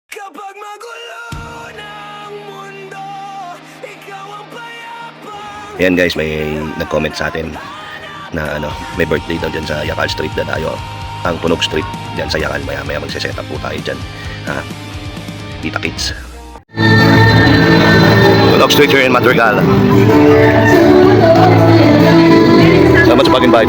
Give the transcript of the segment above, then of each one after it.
Kapag magulo ng mundo, ikaw ang payapang. Ayan guys, may nag-comment sa atin na may birthday daw dyan sa Yakal Street na tayo. Ang Tunog Street dyan sa Yakal. Maya magsiset up po tayo dyan. Ha? Kita Kids. Tunog Street here in Madrigal. Salamat sa pag-invite.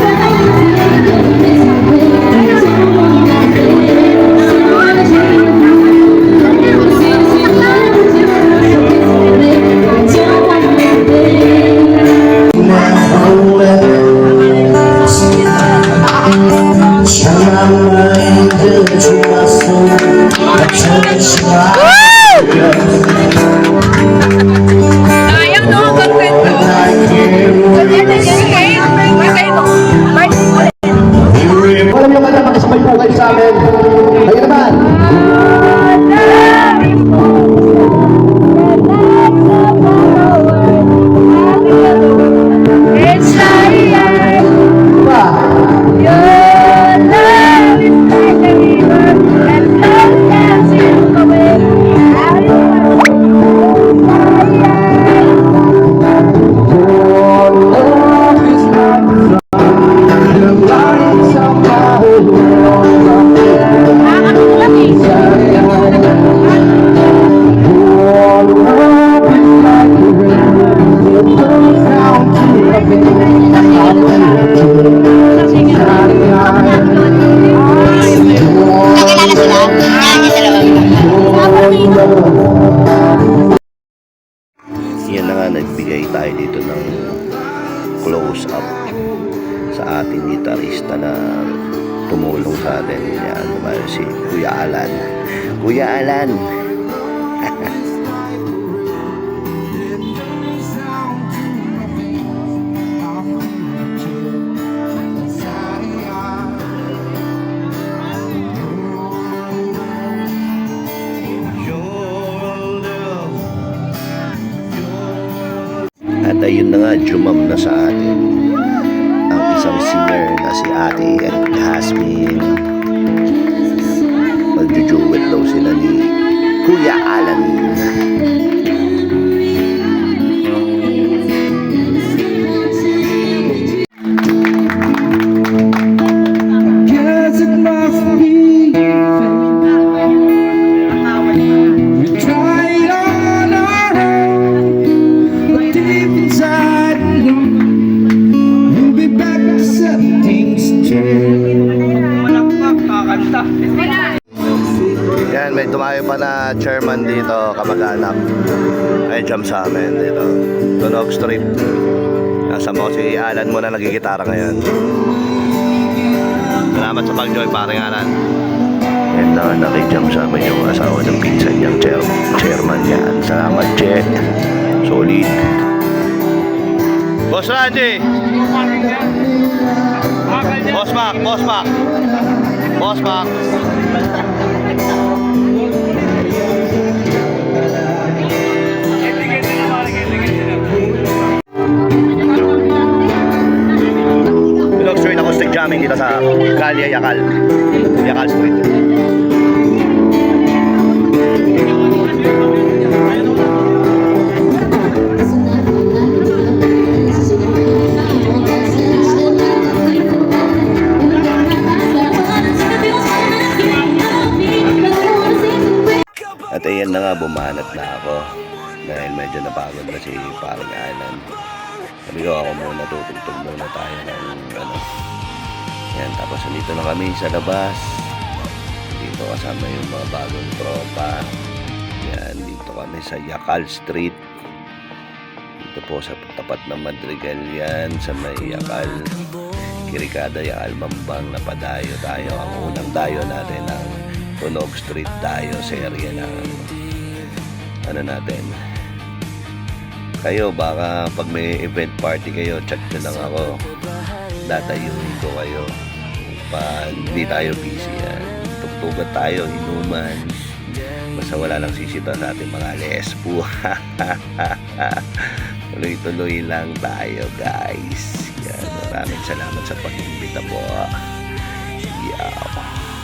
Sayang no, content to. Walang yung kanya makasabay po kayo sa amin. Ayun naman. Yan na nga, nagbigay tayo dito ng close-up sa ating gitarista na tumulong sa atin. Yan, si Kuya Alan. Kuya Alan! At ayun na nga, jumam na sa atin ang isang singer na si Ate Jasmine. Magjujuwet daw sila ni Kuya Alan. Yan, may tumayo pa na chairman dito, kamag-anak. Ay, jump sa amin dito. Tunog Street. Nasa mo si Alan muna nagigitara ngayon. Salamat sa pag-join, paring Alan. Yan na, nakijump sa amin yung asawa ng pinsan niyang chairman yan. Salamat, Che. Solid. Boss Randy! Boss Mac! Boss Mac! Boss Mac! Tunog Street acoustic jamming dito sa Kalye Yakal Street. At ayan na nga, bumanat na ako dahil medyo napagod na si parang Alan. Sabi ko, ako muna, tutugtog muna tayo ng yan, tapos dito na kami sa labas. Dito kasama yung mga bagong tropa. Yan, dito kami sa Yakal Street. Dito po sa tapat ng Madrigal yan, sa may Yakal Kirikada, Yakal Mambang. Napadayo tayo, ang unang dayo natin ang Tunog Street tayo sa area ng natin. Kayo baka pag may event party kayo, chat nyo lang ako, datayuin ko kayo pag hindi tayo busy yan. Tugtugan tayo, inuman, basta wala lang sisita sa ating mga lesbo. Tuloy-tuloy lang tayo guys. Yan, maraming salamat sa pag-imbita po. Yeah.